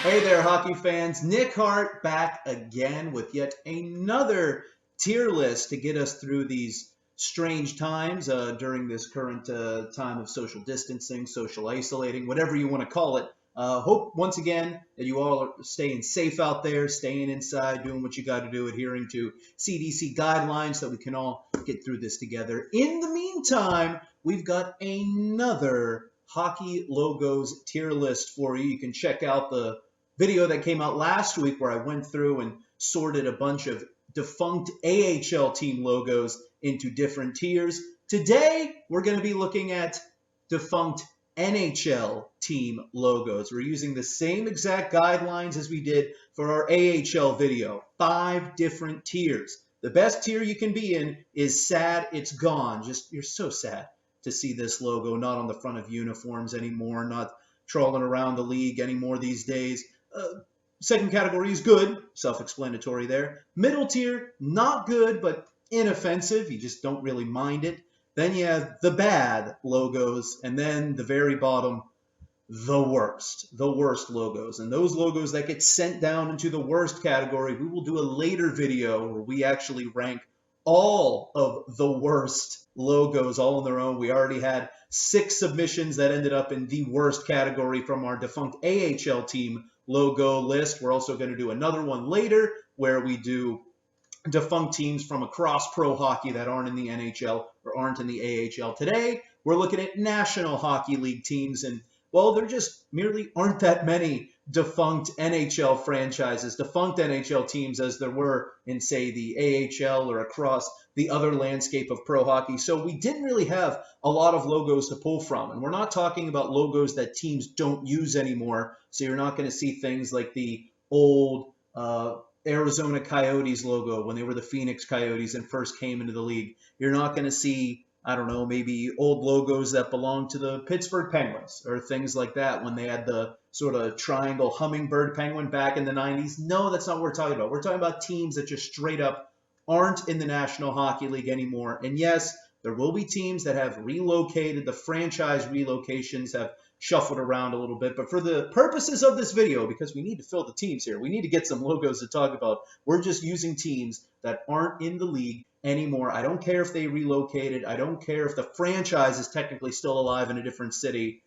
Hey there, hockey fans. Nick Hart back again with yet another tier list to get us through these strange times during this current time of social distancing, social isolating, whatever you want to call it. Hope once again that you all are staying safe out there, staying inside, doing what you got to do, adhering to CDC guidelines so we can all get through this together. In the meantime, we've got another hockey logos tier list for you. You can check out the video that came out last week where I went through and sorted a bunch of defunct AHL team logos into different tiers. Today, we're going to be looking at defunct NHL team logos. We're using the same exact guidelines as we did for our AHL video. 5 different tiers. The best tier you can be in is sad it's gone. You're so sad to see this logo not on the front of uniforms anymore, not trawling around the league anymore these days. Second category is good, self-explanatory there. Middle tier, not good, but inoffensive. You just don't really mind it. Then you have the bad logos, and then the very bottom, the worst logos. And those logos that get sent down into the worst category, we will do a later video where we actually rank all of the worst logos all on their own. We already had 6 submissions that ended up in the worst category from our defunct AHL team logo list. We're also going to do another one later where we do defunct teams from across pro hockey that aren't in the NHL or aren't in the AHL. Today, we're looking at National Hockey League teams, and well, there just merely aren't that many defunct NHL franchises, defunct NHL teams as there were in, say, the AHL or across the other landscape of pro hockey. So we didn't really have a lot of logos to pull from. And we're not talking about logos that teams don't use anymore. So you're not going to see things like the old Arizona Coyotes logo when they were the Phoenix Coyotes and first came into the league. You're not going to see, I don't know, maybe old logos that belong to the Pittsburgh Penguins or things like that when they had the sort of triangle hummingbird penguin back in the 90s. No, that's not what we're talking about. We're talking about teams that just straight up aren't in the National Hockey League anymore. And yes, there will be teams that have relocated. The franchise relocations have shuffled around a little bit. But for the purposes of this video, because we need to fill the teams here, we need to get some logos to talk about. We're just using teams that aren't in the league anymore. I don't care if they relocated. I don't care if the franchise is technically still alive in a different city.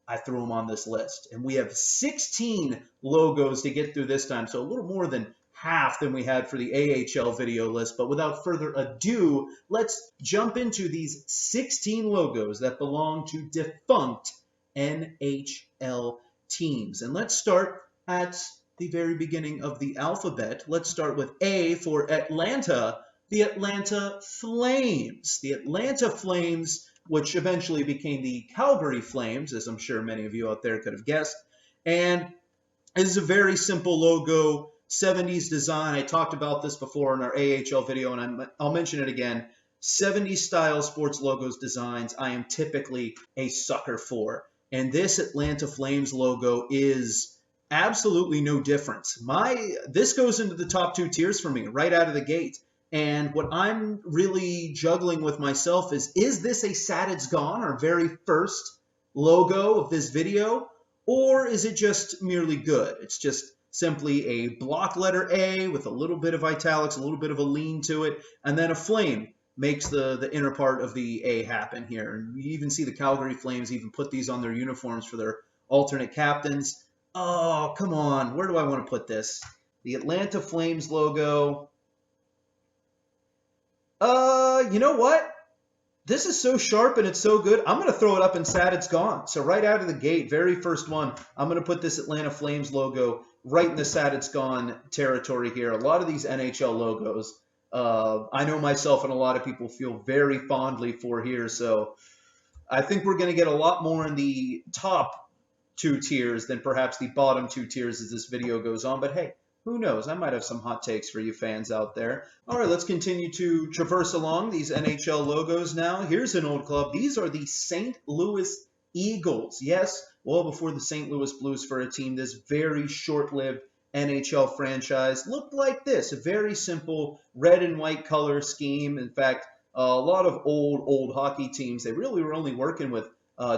I threw them on this list. And we have 16 logos to get through this time. So a little more than half than we had for the AHL video list. But without further ado, let's jump into these 16 logos that belong to defunct NHL teams. And let's start at the very beginning of the alphabet. Let's start with A for Atlanta, the Atlanta Flames. The Atlanta Flames, which eventually became the Calgary Flames, as I'm sure many of you out there could have guessed. And it is a very simple logo, 70s design. I talked about this before in our AHL video, and I'll mention it again. 70s style sports logos designs I am typically a sucker for. And this Atlanta Flames logo is absolutely no difference. This goes into the top 2 tiers for me right out of the gate. And what I'm really juggling with myself is this a sad it's gone, our very first logo of this video? Or is it just merely good? It's just simply a block letter A with a little bit of italics, a little bit of a lean to it, and then a flame makes the inner part of the A happen here. And you even see the Calgary Flames even put these on their uniforms for their alternate captains. Oh, come on. Where do I want to put this? The Atlanta Flames logo. You know what? This is so sharp and it's so good. I'm going to throw it up and sad it's gone. So right out of the gate, very first one, I'm going to put this Atlanta Flames logo right in the sad it's gone territory here. A lot of these NHL logos, I know myself and a lot of people feel very fondly for here. So I think we're going to get a lot more in the top 2 tiers than perhaps the bottom 2 tiers as this video goes on. But hey, who knows? I might have some hot takes for you fans out there. All right, let's continue to traverse along these NHL logos now. Here's an old club. These are the St. Louis Eagles. Yes, well before the St. Louis Blues for a team, this very short-lived NHL franchise looked like this. A very simple red and white color scheme. In fact, a lot of old hockey teams, they really were only working with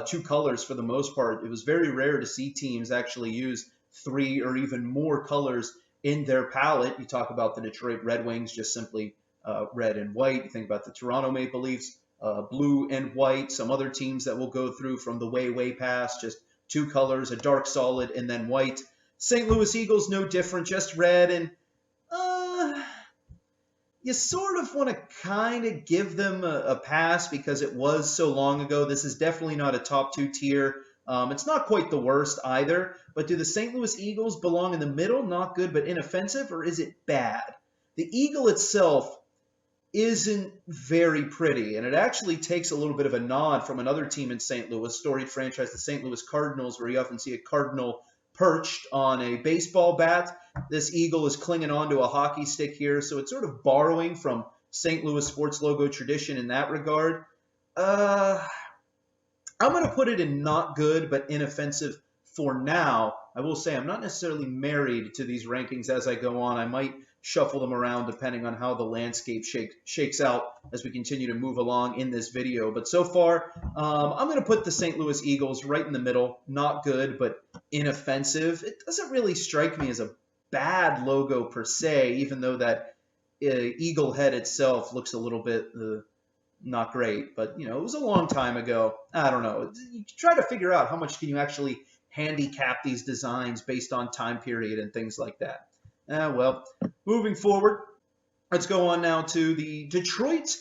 2 colors for the most part. It was very rare to see teams actually use 3 or even more colors in their palette. You talk about the Detroit Red Wings, just simply red and white. You think about the Toronto Maple Leafs, blue and white. Some other teams that we'll go through from the way past, just 2 colors, a dark solid and then white. St. Louis Eagles, no different, just red. And you sort of want to kind of give them a pass because it was so long ago. This is definitely not a top 2 tier. It's not quite the worst either. But do the St. Louis Eagles belong in the middle? Not good, but inoffensive, or is it bad? The Eagle itself isn't very pretty, and it actually takes a little bit of a nod from another team in St. Louis, storied franchise, the St. Louis Cardinals, where you often see a cardinal perched on a baseball bat. This eagle is clinging onto a hockey stick here, so it's sort of borrowing from St. Louis sports logo tradition in that regard. I'm going to put it in not good, but inoffensive for now. I will say I'm not necessarily married to these rankings as I go on. I might shuffle them around depending on how the landscape shakes out as we continue to move along in this video. But so far, I'm going to put the St. Louis Eagles right in the middle. Not good, but inoffensive. It doesn't really strike me as a bad logo per se, even though that eagle head itself looks a little bit not great. But, you know, it was a long time ago. I don't know. You try to figure out how much can you actually handicap these designs based on time period and things like that. Well, moving forward, let's go on now to the Detroit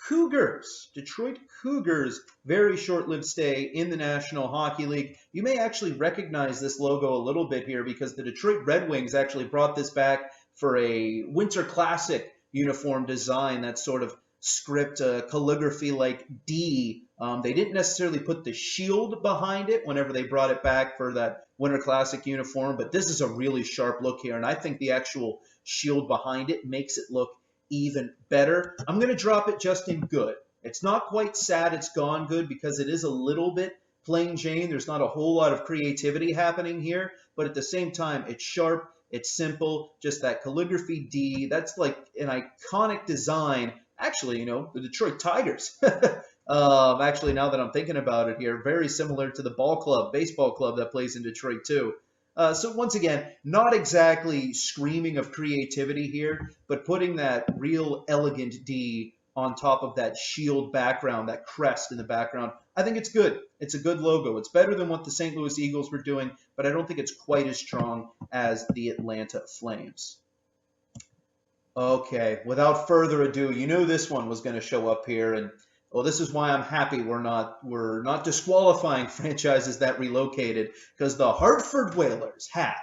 Cougars. Detroit Cougars, very short-lived stay in the National Hockey League. You may actually recognize this logo a little bit here because the Detroit Red Wings actually brought this back for a Winter Classic uniform design, that sort of script calligraphy like D. They didn't necessarily put the shield behind it whenever they brought it back for that Winter Classic uniform, but this is a really sharp look here, and I think the actual shield behind it makes it look even better. I'm going to drop it just in good. It's not quite sad it's gone good because it is a little bit plain Jane. There's not a whole lot of creativity happening here, but at the same time, it's sharp, it's simple, just that calligraphy D. That's like an iconic design. Actually, you know, the Detroit Tigers. Actually, now that I'm thinking about it here, very similar to the baseball club that plays in Detroit too. So once again, not exactly screaming of creativity here, but putting that real elegant D on top of that shield background, that crest in the background. I think it's good. It's a good logo. It's better than what the St. Louis Eagles were doing, but I don't think it's quite as strong as the Atlanta Flames. Okay, without further ado, you knew this one was going to show up here, and well, this is why I'm happy we're not disqualifying franchises that relocated, because the Hartford Whalers have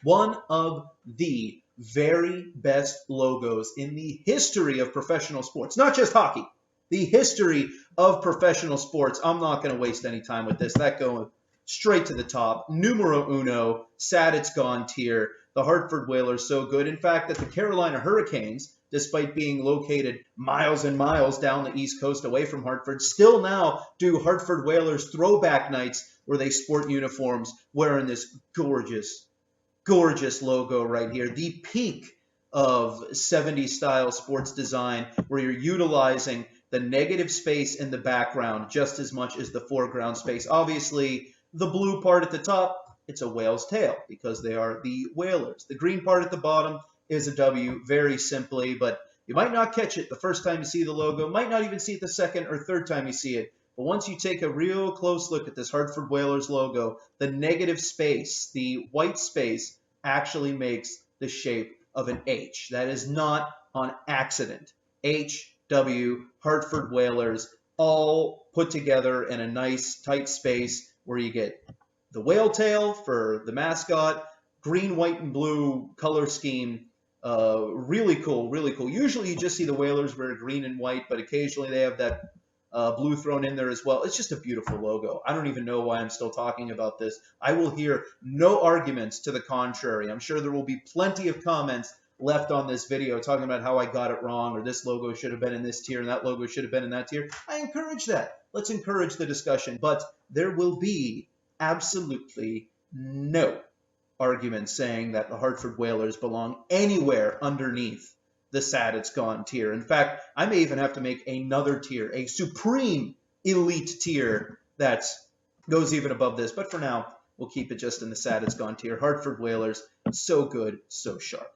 one of the very best logos in the history of professional sports, not just hockey, the history of professional sports. I'm not going to waste any time with this. That going straight to the top. Numero uno, sad it's gone tier. The Hartford Whalers so good. In fact, that the Carolina Hurricanes, despite being located miles and miles down the East Coast away from Hartford, still now do Hartford Whalers throwback nights where they sport uniforms wearing this gorgeous, gorgeous logo right here. The peak of 70s style sports design where you're utilizing the negative space in the background just as much as the foreground space. Obviously, the blue part at the top, it's a whale's tail because they are the Whalers. The green part at the bottom is a W, very simply, but you might not catch it the first time you see the logo, might not even see it the second or third time you see it. But once you take a real close look at this Hartford Whalers logo, the negative space, the white space, actually makes the shape of an H. That is not on accident. H, W, Hartford Whalers, all put together in a nice tight space where you get the whale tail for the mascot, green, white, and blue color scheme. Really cool, really cool. Usually you just see the Whalers wear green and white, but occasionally they have that blue thrown in there as well. It's just a beautiful logo. I don't even know why I'm still talking about this. I will hear no arguments to the contrary. I'm sure there will be plenty of comments left on this video talking about how I got it wrong, or this logo should have been in this tier and that logo should have been in that tier. I encourage that. Let's encourage the discussion, but there will be absolutely no argument saying that the Hartford Whalers belong anywhere underneath the sad it's gone tier. In fact, I may even have to make another tier, a supreme elite tier that goes even above this. But for now, we'll keep it just in the sad it's gone tier. Hartford Whalers, so good, so sharp.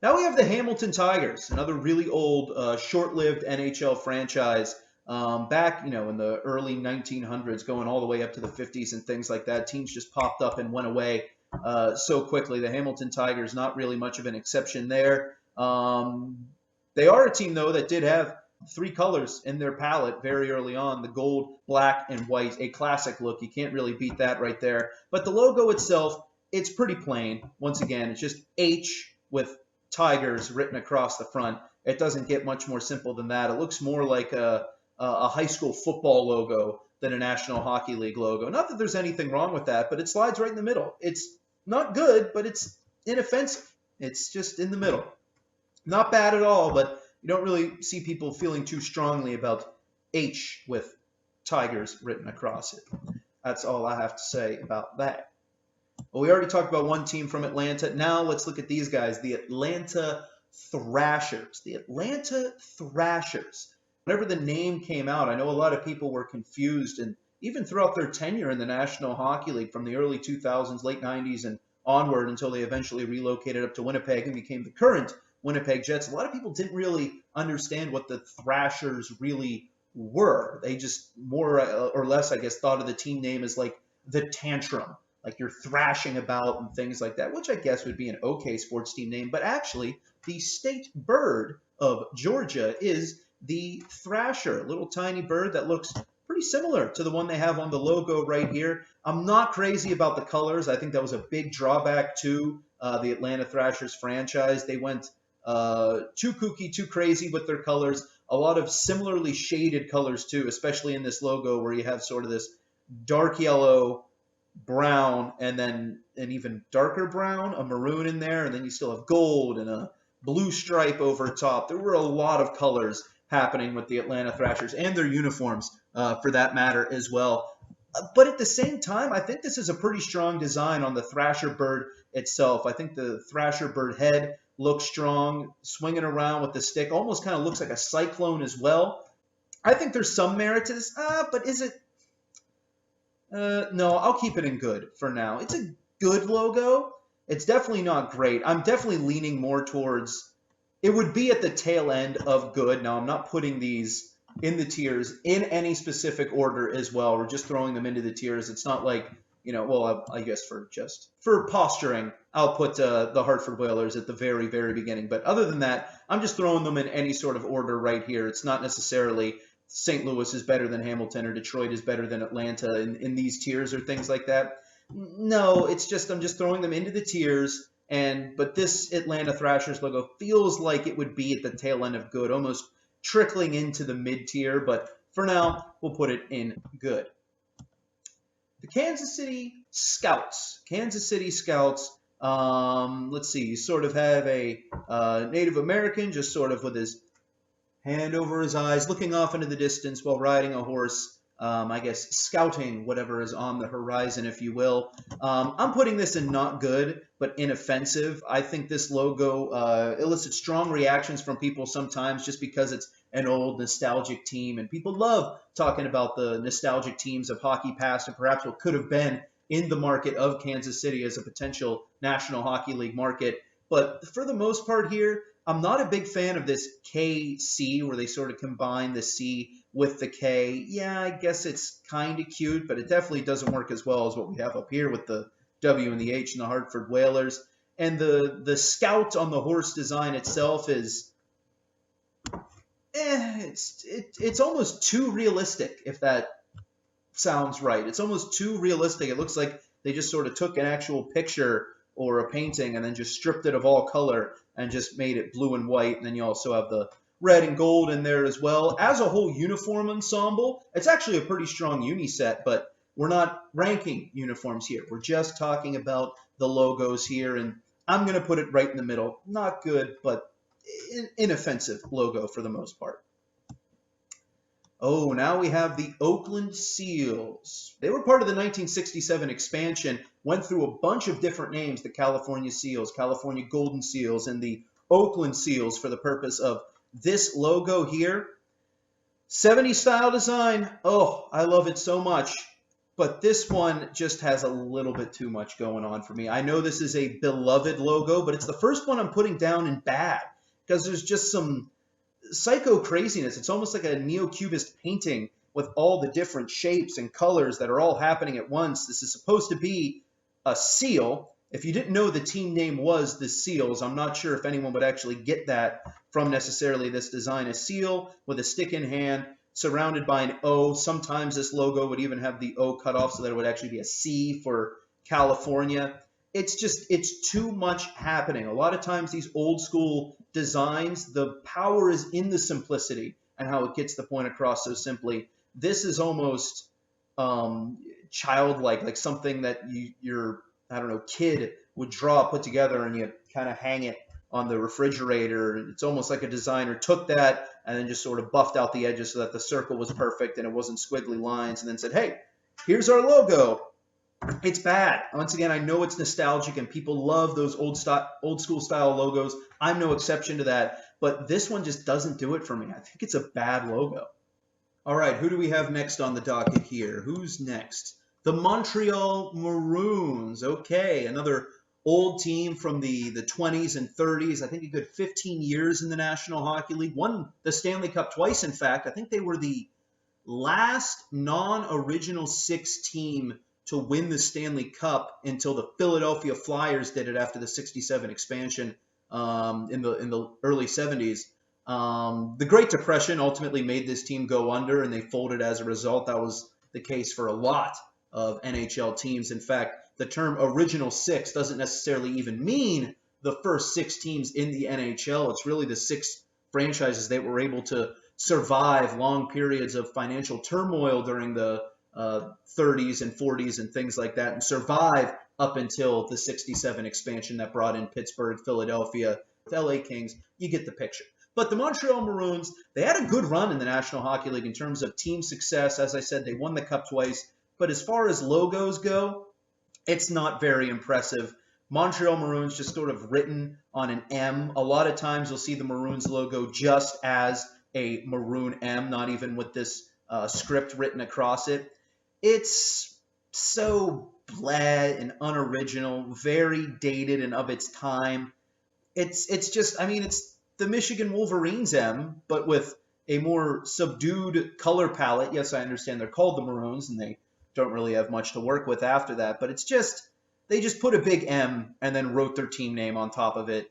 Now we have the Hamilton Tigers, another really old, short-lived NHL franchise. Back, in the early 1900s, going all the way up to the 50s and things like that. Teams just popped up and went away so quickly. The Hamilton Tigers, not really much of an exception there. They are a team, though, that did have 3 colors in their palette very early on. The gold, black, and white, a classic look. You can't really beat that right there. But the logo itself, it's pretty plain. Once again, it's just H with Tigers written across the front. It doesn't get much more simple than that. It looks more like a high school football logo than a National Hockey League logo. Not that there's anything wrong with that, but it slides right in the middle. It's not good, but it's inoffensive. It's just in the middle. Not bad at all, but you don't really see people feeling too strongly about H with Tigers written across it. That's all I have to say about that. Well, we already talked about one team from Atlanta. Now let's look at these guys, the Atlanta Thrashers. The Atlanta Thrashers. Whenever the name came out, I know a lot of people were confused, and even throughout their tenure in the National Hockey League from the early 2000s, late 90s, and onward until they eventually relocated up to Winnipeg and became the current Winnipeg Jets, a lot of people didn't really understand what the Thrashers really were. They just more or less, I guess, thought of the team name as like the Tantrum, like you're thrashing about and things like that, which I guess would be an okay sports team name. But actually, the state bird of Georgia is the Thrasher, a little tiny bird that looks pretty similar to the one they have on the logo right here. I'm not crazy about the colors. I think that was a big drawback to the Atlanta Thrashers franchise. They went too kooky, too crazy with their colors. A lot of similarly shaded colors too, especially in this logo where you have sort of this dark yellow, brown, and then an even darker brown, a maroon in there, and then you still have gold and a blue stripe over top. There were a lot of colors happening with the Atlanta Thrashers and their uniforms for that matter as well. But at the same time, I think this is a pretty strong design on the Thrasher bird itself. I think the Thrasher bird head looks strong, swinging around with the stick. Almost kind of looks like a cyclone as well. I think there's some merit to this. But is it? No, I'll keep it in good for now. It's a good logo. It's definitely not great. I'm definitely leaning more towards, it would be at the tail end of good. Now, I'm not putting these in the tiers in any specific order as well. We're just throwing them into the tiers. It's not like, well, I guess for posturing, I'll put the Hartford Whalers at the very, very beginning. But other than that, I'm just throwing them in any sort of order right here. It's not necessarily St. Louis is better than Hamilton or Detroit is better than Atlanta in these tiers or things like that. No, it's just I'm just throwing them into the tiers. But this Atlanta Thrashers logo feels like it would be at the tail end of good, almost trickling into the mid-tier. But for now, we'll put it in good. The Kansas City Scouts. Kansas City Scouts. Let's see. You sort of have a Native American just sort of with his hand over his eyes, looking off into the distance while riding a horse. I guess scouting whatever is on the horizon, if you will. I'm putting this in not good, but inoffensive. I think this logo elicits strong reactions from people sometimes just because it's an old nostalgic team. And people love talking about the nostalgic teams of hockey past and perhaps what could have been in the market of Kansas City as a potential National Hockey League market. But for the most part here, I'm not a big fan of this KC where they sort of combine the C with the K. Yeah, I guess it's kind of cute, but it definitely doesn't work as well as what we have up here with the W and the H and the Hartford Whalers. And the scout on the horse design itself is, it's almost too realistic, if that sounds right. It's almost too realistic. It looks like they just sort of took an actual picture or a painting and then just stripped it of all color and just made it blue and white. And then you also have the red and gold in there as well. As a whole uniform ensemble, it's actually a pretty strong uni set, but we're not ranking uniforms here. We're just talking about the logos here, and I'm going to put it right in the middle. Not good, but inoffensive logo for the most part. Oh, now we have the Oakland Seals. They were part of the 1967 expansion, went through a bunch of different names, the California Seals, California Golden Seals, and the Oakland Seals for the purpose of this logo here. 70s style design. Oh, I love it so much. but this one just has a little bit too much going on for me. I know this is a beloved logo, but it's the first one I'm putting down in bad because there's just some psycho craziness. It's almost like a neo-cubist painting with all the different shapes and colors that are all happening at once. This is supposed to be a seal. If you didn't know the team name was the Seals, I'm not sure if anyone would actually get that from necessarily this design. A seal with a stick in hand, surrounded by an O. Sometimes this logo would even have the O cut off so that it would actually be a C for California. It's too much happening. A lot of times these old school designs, the power is in the simplicity and how it gets the point across so simply. This is almost childlike, like something that your I don't know, kid would draw, put together, and you kind of hang it on the refrigerator. It's almost like a designer took that and then just sort of buffed out the edges so that the circle was perfect and it wasn't squiggly lines, and then said, hey, here's our logo. It's bad. Once again, I know it's nostalgic and people love those old school style logos. I'm no exception to that, but this one just doesn't do it for me. I think it's a bad logo. All right, who do we have next on the docket here? Who's next? The Montreal Maroons. Okay, another old team from the 20s and 30s. I think a good 15 years in the National Hockey League. Won the Stanley Cup twice, in fact. I think they were the last non-original six team to win the Stanley Cup until the Philadelphia Flyers did it after the 67 expansion in the early 70s. The Great Depression ultimately made this team go under, and they folded as a result. That was the case for a lot of NHL teams. In fact, the term original six doesn't necessarily even mean the first six teams in the NHL. It's really the six franchises that were able to survive long periods of financial turmoil during the 30s and 40s and things like that, and survive up until the 67 expansion that brought in Pittsburgh, Philadelphia, LA Kings. You get the picture. But the Montreal Maroons, they had a good run in the National Hockey League in terms of team success. As I said, they won the Cup twice. But as far as logos go, it's not very impressive. Montreal Maroons just sort of written on an M. A lot of times you'll see the Maroons logo just as a maroon M, not even with this script written across it. It's so bland and unoriginal, very dated and of its time. It's just, I mean, it's the Michigan Wolverines M, but with a more subdued color palette. Yes, I understand they're called the Maroons, and they don't really have much to work with after that, but it's just, they just put a big M and then wrote their team name on top of it.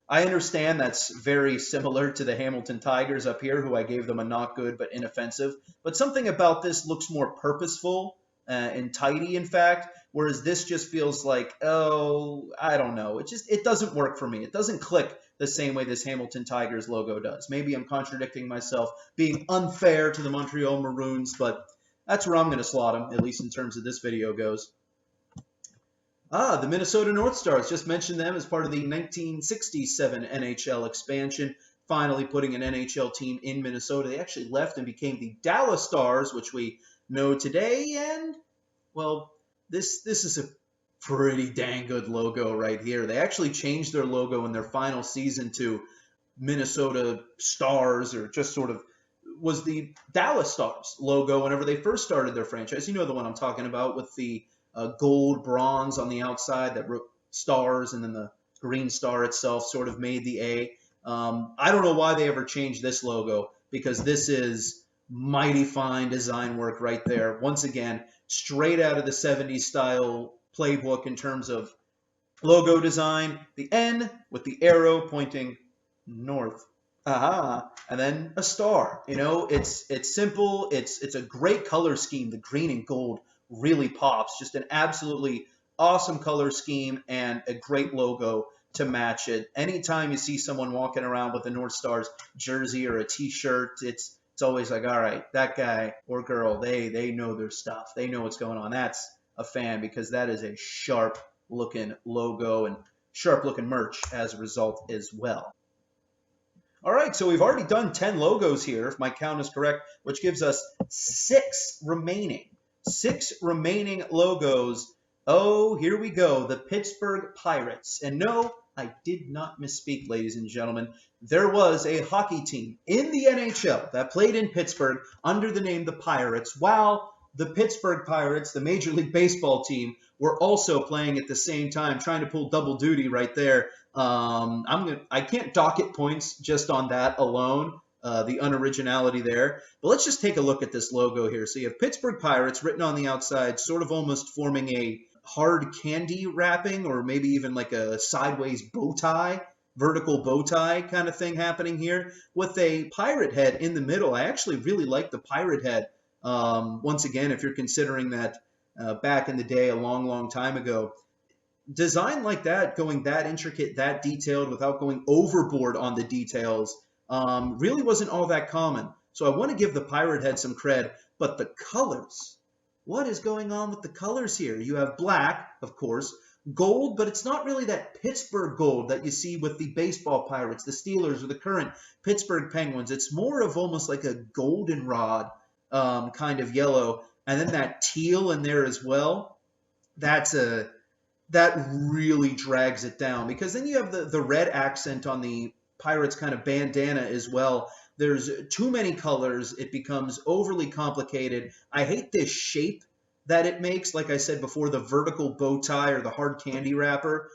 I understand that's very similar to the Hamilton Tigers up here, who I gave them a not good but inoffensive, but something about this looks more purposeful and tidy, in fact, whereas this just feels like, oh, I don't know. It doesn't work for me. It doesn't click the same way this Hamilton Tigers logo does. Maybe I'm contradicting myself, being unfair to the Montreal Maroons, but that's where I'm going to slot them, at least in terms of this video goes. The Minnesota North Stars, just mentioned them as part of the 1967 NHL expansion, finally putting an NHL team in Minnesota. They actually left and became the Dallas Stars, which we know today, and, well, this is a pretty dang good logo right here. They actually changed their logo in their final season to Minnesota Stars, or just sort of was the Dallas Stars logo whenever they first started their franchise. You know the one I'm talking about, with the gold bronze on the outside that wrote stars, and then the green star itself sort of made the A. I don't know why they ever changed this logo, because this is mighty fine design work right there. Once again, straight out of the 70s style playbook in terms of logo design. The N with the arrow pointing north. Aha, and then a star. You know, it's simple. It's a great color scheme. The green and gold really pops. Just an absolutely awesome color scheme and a great logo to match it. Anytime you see someone walking around with a North Stars jersey or a T-shirt, it's always like, all right, that guy or girl, they know their stuff. They know what's going on. That's a fan, because that is a sharp looking logo and sharp looking merch as a result as well. All right, so we've already done 10 logos here, if my count is correct, which gives us 6 remaining. 6 remaining logos. Oh, here we go, the Pittsburgh Pirates. And no, I did not misspeak, ladies and gentlemen. There was a hockey team in the NHL that played in Pittsburgh under the name the Pirates, while the Pittsburgh Pirates, the Major League Baseball team, were also playing at the same time, trying to pull double duty right there. I can't docket points just on that alone, the unoriginality there. But let's just take a look at this logo here. So you have Pittsburgh Pirates written on the outside, sort of almost forming a hard candy wrapping, or maybe even like a sideways bow tie, vertical bow tie kind of thing happening here with a pirate head in the middle. I actually really like the pirate head. Once again, if you're considering that back in the day, a long, long time ago, design like that, going that intricate, that detailed, without going overboard on the details, really wasn't all that common. So I want to give the pirate head some cred, but the colors, what is going on with the colors here? You have black, of course, gold, but it's not really that Pittsburgh gold that you see with the baseball Pirates, the Steelers, or the current Pittsburgh Penguins. It's more of almost like a goldenrod kind of yellow, and then that teal in there as well. That really drags it down, because then you have the red accent on the Pirates kind of bandana as well. There's too many colors. It becomes overly complicated. I hate this shape that it makes. Like I said before, the vertical bow tie or the hard candy wrapper.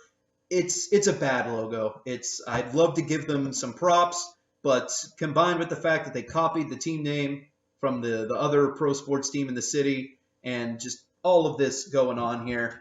It's a bad logo. I'd love to give them some props, but combined with the fact that they copied the team name from the other pro sports team in the city, and just all of this going on here,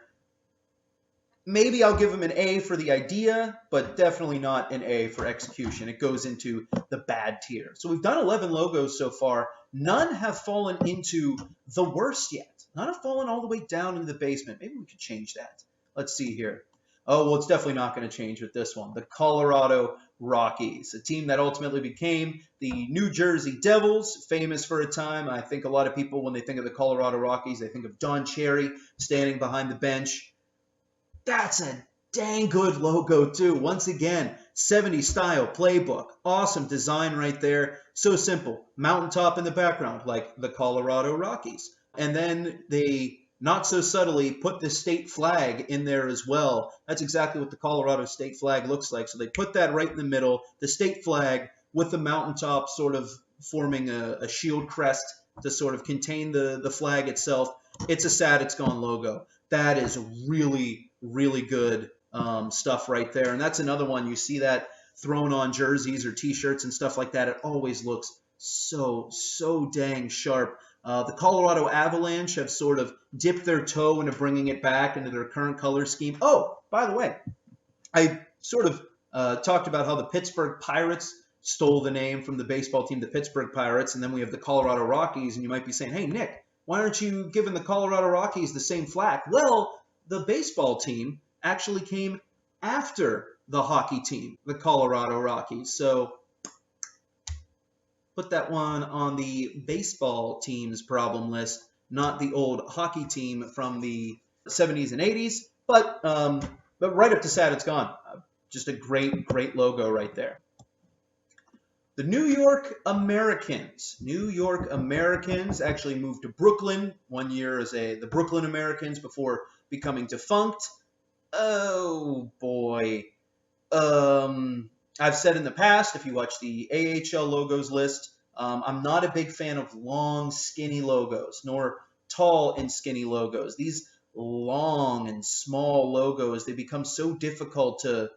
maybe I'll give them an A for the idea, but definitely not an A for execution. It goes into the bad tier. So we've done 11 logos so far. None have fallen into the worst yet. None have fallen all the way down into the basement. Maybe we could change that. Let's see here. Oh, well, it's definitely not going to change with this one. The Colorado Rockies, a team that ultimately became the New Jersey Devils, famous for a time. I think a lot of people, when they think of the Colorado Rockies, they think of Don Cherry standing behind the bench. That's a dang good logo, too. Once again, 70s style playbook. Awesome design right there. So simple. Mountaintop in the background, like the Colorado Rockies. And then they, not so subtly, put the state flag in there as well. That's exactly what the Colorado state flag looks like. So they put that right in the middle, the state flag with the mountaintop sort of forming a shield crest to sort of contain the flag itself. It's a sad it's gone logo. That is really, really good stuff right there. And that's another one. You see that thrown on jerseys or T-shirts and stuff like that. It always looks so dang sharp. The Colorado Avalanche have sort of dipped their toe into bringing it back into their current color scheme. Oh, by the way, I sort of talked about how the Pittsburgh Pirates stole the name from the baseball team, the Pittsburgh Pirates, and then we have the Colorado Rockies. And you might be saying, hey, Nick, why aren't you giving the Colorado Rockies the same flack? Well, the baseball team actually came after the hockey team, the Colorado Rockies. So put that one on the baseball team's problem list, not the old hockey team from the 70s and 80s. But right up to sad, it's gone. Just a great logo right there. The New York Americans. New York Americans actually moved to Brooklyn 1 year as the Brooklyn Americans before becoming Defunct. Oh, boy. I've said in the past, if you watch the AHL logos list, I'm not a big fan of long, skinny logos, nor tall and skinny logos. These long and small logos, they become so difficult to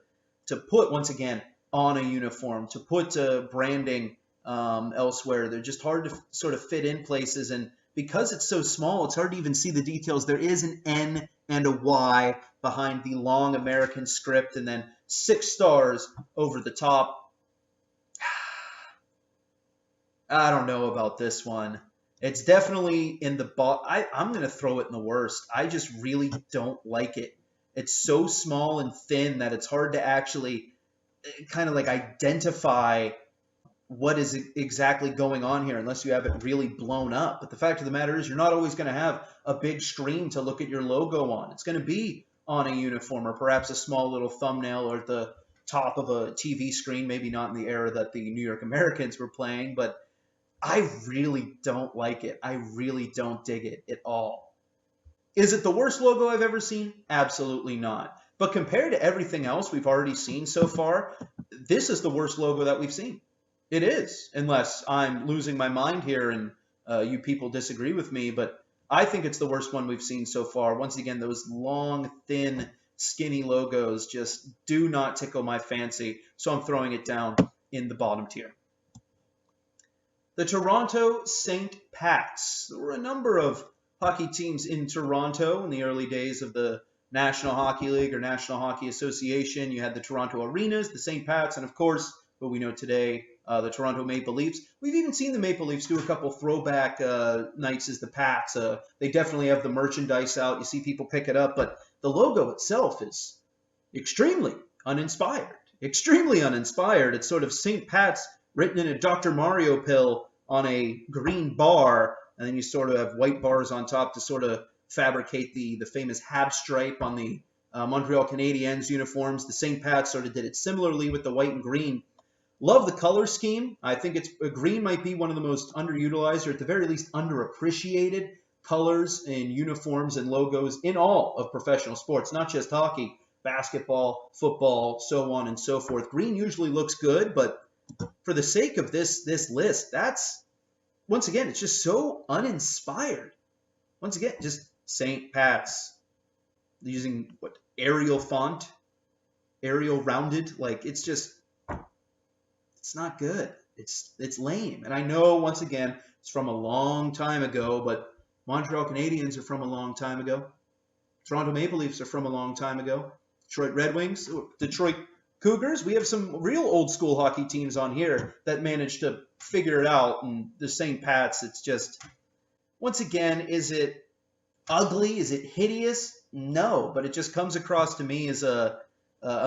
put, once again, on a uniform, to put branding elsewhere. They're just hard to sort of fit in places, and because it's so small, it's hard to even see the details. There is an N and a Y behind the long American script, and then 6 stars over the top. I don't know about this one. It's definitely in the I'm going to throw it in the worst. I just really don't like it. It's so small and thin that it's hard to actually kind of like identify what is exactly going on here unless you have it really blown up. But the fact of the matter is you're not always going to have a big screen to look at your logo on. It's going to be on a uniform or perhaps a small little thumbnail or at the top of a TV screen, maybe not in the era that the New York Americans were playing, but I really don't like it. I really don't dig it at all. Is it the worst logo I've ever seen? Absolutely not. But compared to everything else we've already seen so far, this is the worst logo that we've seen. It is, unless I'm losing my mind here and you people disagree with me. But I think it's the worst one we've seen so far. Once again, those long, thin, skinny logos just do not tickle my fancy, so I'm throwing it down in the bottom tier. The Toronto St. Pats. There were a number of hockey teams in Toronto in the early days of the National Hockey League or National Hockey Association. You had the Toronto Arenas, the St. Pats, and of course, what we know today, the Toronto Maple Leafs. We've even seen the Maple Leafs do a couple throwback nights as the Pats. They definitely have the merchandise out. You see people pick it up, but the logo itself is extremely uninspired. Extremely uninspired. It's sort of St. Pat's written in a Dr. Mario pill on a green bar, and then you sort of have white bars on top to sort of fabricate the famous Hab stripe on the Montreal Canadiens uniforms. The St. Pat sort of did it similarly with the white and green. Love the color scheme. I think green might be one of the most underutilized, or at the very least underappreciated colors in uniforms and logos in all of professional sports, not just hockey, basketball, football, so on and so forth. Green usually looks good, but for the sake of this list, that's, once again, it's just so uninspired. Once again, just St. Pat's using what, Arial font, Arial rounded, like it's just, it's not good. It's lame. And I know, once again, it's from a long time ago, but Montreal Canadiens are from a long time ago. Toronto Maple Leafs are from a long time ago. Detroit Red Wings, Detroit Cougars. We have some real old school hockey teams on here that managed to figure it out. And the St. Pat's, it's just, once again, is it ugly? Is it hideous? No, but it just comes across to me as a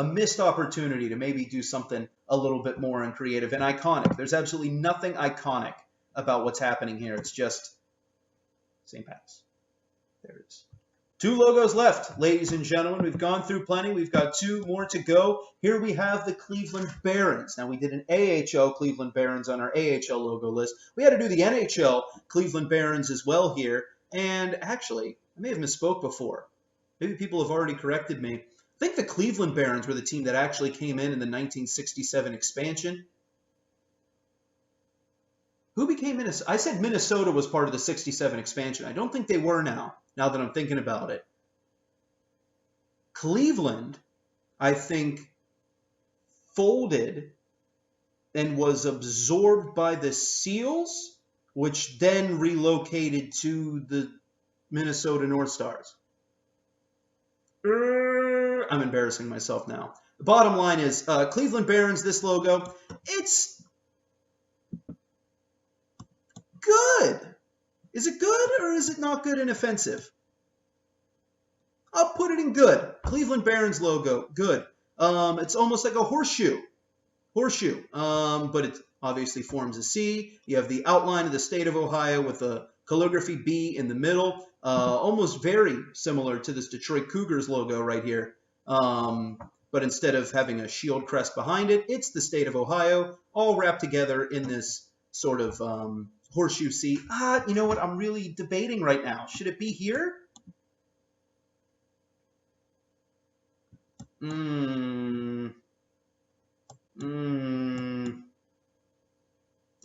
missed opportunity to maybe do something a little bit more and creative and iconic. There's absolutely nothing iconic about what's happening here. It's just St. Pat's. There it is. 2 logos left, ladies and gentlemen. We've gone through plenty. We've got 2 more to go. Here we have the Cleveland Barons. Now, we did an AHL Cleveland Barons on our AHL logo list. We had to do the NHL Cleveland Barons as well here. And actually, I may have misspoke before. Maybe people have already corrected me. I think the Cleveland Barons were the team that actually came in the 1967 expansion. Who became Minnesota? I said Minnesota was part of the 67 expansion. I don't think they were now that I'm thinking about it. Cleveland, I think, folded and was absorbed by the Seals, which then relocated to the Minnesota North Stars. I'm embarrassing myself now. The bottom line is Cleveland Barons, this logo, it's good. Is it good or is it not good and offensive? I'll put it in good. Cleveland Barons logo, good. It's almost like a horseshoe. But it obviously forms a C. You have the outline of the state of Ohio with a calligraphy B in the middle. Almost very similar to this Detroit Cougars logo right here. But instead of having a shield crest behind it, it's the state of Ohio, all wrapped together in this sort of horseshoe C. You know what? I'm really debating right now. Should it be here?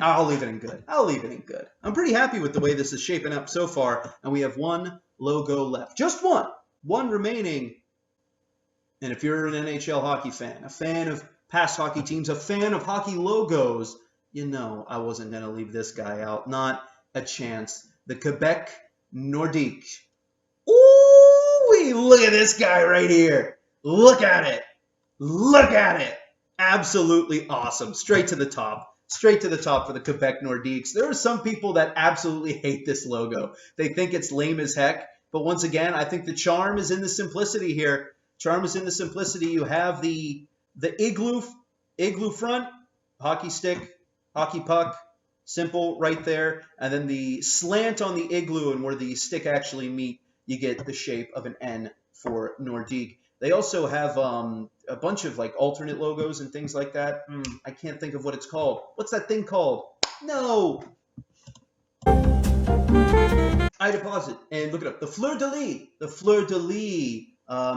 I'll leave it in good. I'm pretty happy with the way this is shaping up so far, and we have 1 logo left. Just one remaining. And if you're an NHL hockey fan, a fan of past hockey teams, a fan of hockey logos, you know I wasn't going to leave this guy out. Not a chance. The Quebec Nordiques. Ooh, look at this guy right here. Look at it. Absolutely awesome. Straight to the top for the Quebec Nordiques. There are some people that absolutely hate this logo. They think it's lame as heck. But once again, I think the charm is in the simplicity here. You have the igloo front, hockey stick, hockey puck, simple right there. And then the slant on the igloo and where the stick actually meet, you get the shape of an N for Nordique. They also have a bunch of like alternate logos and things like that. I can't think of what it's called. What's that thing called? No. I deposit and look it up. The fleur de lis. The fleur de lis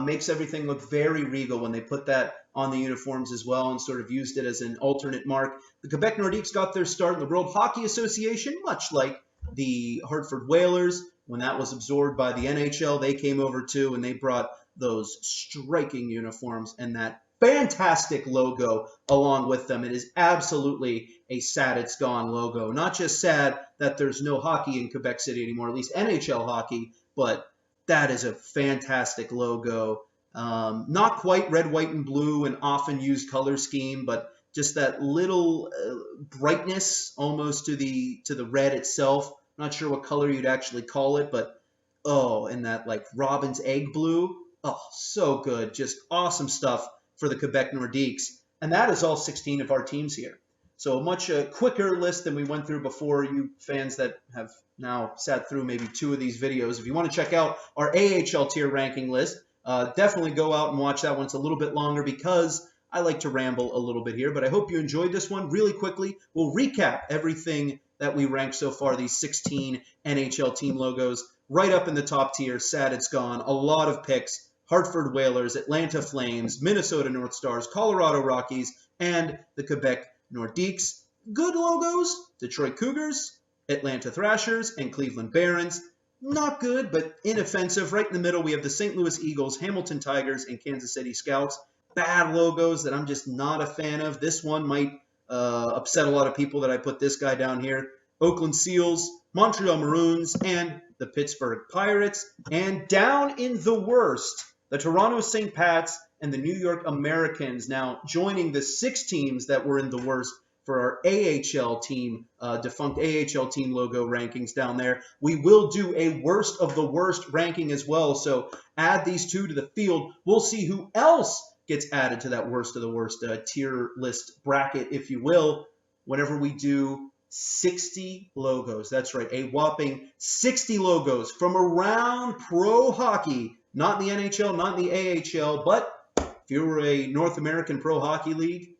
makes everything look very regal when they put that on the uniforms as well and sort of used it as an alternate mark. The Quebec Nordiques got their start in the World Hockey Association, much like the Hartford Whalers. when that was absorbed by the NHL, they came over too, and they brought those striking uniforms and that fantastic logo along with them. It is absolutely a sad it's gone logo. Not just sad that there's no hockey in Quebec City anymore, at least NHL hockey, but that is a fantastic logo. Not quite red, white, and blue, an often used color scheme, but just that little brightness almost to the red itself. Not sure what color you'd actually call it, but oh, and that like robin's egg blue. Oh, so good. Just awesome stuff for the Quebec Nordiques. And that is all 16 of our teams here. So a much quicker list than we went through before. You fans that have now sat through maybe 2 of these videos, if you want to check out our AHL tier ranking list, definitely go out and watch that one. It's a little bit longer because I like to ramble a little bit here, but I hope you enjoyed this one. Really quickly, we'll recap everything that we ranked so far, these 16 NHL team logos. Right up in the top tier, sad it's gone. A lot of picks. Hartford Whalers, Atlanta Flames, Minnesota North Stars, Colorado Rockies, and the Quebec Nordiques. Good logos, Detroit Cougars, Atlanta Thrashers, and Cleveland Barons. Not good, but inoffensive. Right in the middle, we have the St. Louis Eagles, Hamilton Tigers, and Kansas City Scouts. Bad logos that I'm just not a fan of. This one might upset a lot of people that I put this guy down here. Oakland Seals, Montreal Maroons, and the Pittsburgh Pirates. And down in the worst, the Toronto St. Pats and the New York Americans, now joining the 6 teams that were in the worst for our AHL team, defunct AHL team logo rankings down there. We will do a worst of the worst ranking as well. So add these 2 to the field. We'll see who else gets added to that worst of the worst tier list bracket, if you will, whenever we do 60 logos. That's right, a whopping 60 logos from around pro hockey. Not in the NHL, not in the AHL, but if you were a North American Pro Hockey League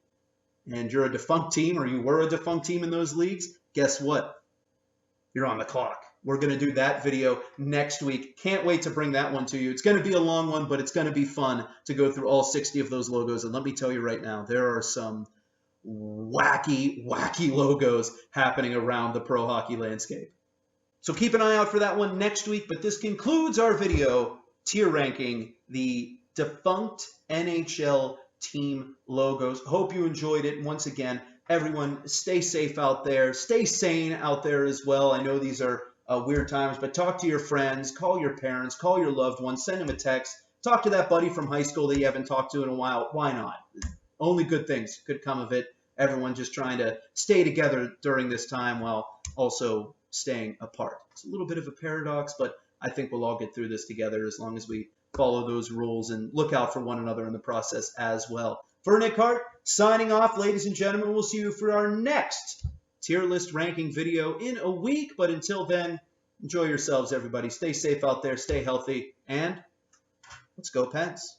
and you're a defunct team or you were a defunct team in those leagues, guess what? You're on the clock. We're going to do that video next week. Can't wait to bring that one to you. It's going to be a long one, but it's going to be fun to go through all 60 of those logos. And let me tell you right now, there are some wacky, wacky logos happening around the pro hockey landscape. So keep an eye out for that one next week. But this concludes our video tier ranking the defunct NHL team logos. Hope you enjoyed it. Once again, everyone stay safe out there. Stay sane out there as well. I know these are weird times, but talk to your friends, call your parents, call your loved ones, send them a text. Talk to that buddy from high school that you haven't talked to in a while. Why not? Only good things could come of it. Everyone just trying to stay together during this time while also staying apart. It's a little bit of a paradox, but I think we'll all get through this together as long as we follow those rules and look out for one another in the process as well. For Nick Hart, signing off, ladies and gentlemen. We'll see you for our next tier list ranking video in a week. But until then, enjoy yourselves, everybody. Stay safe out there, stay healthy, and let's go Pens.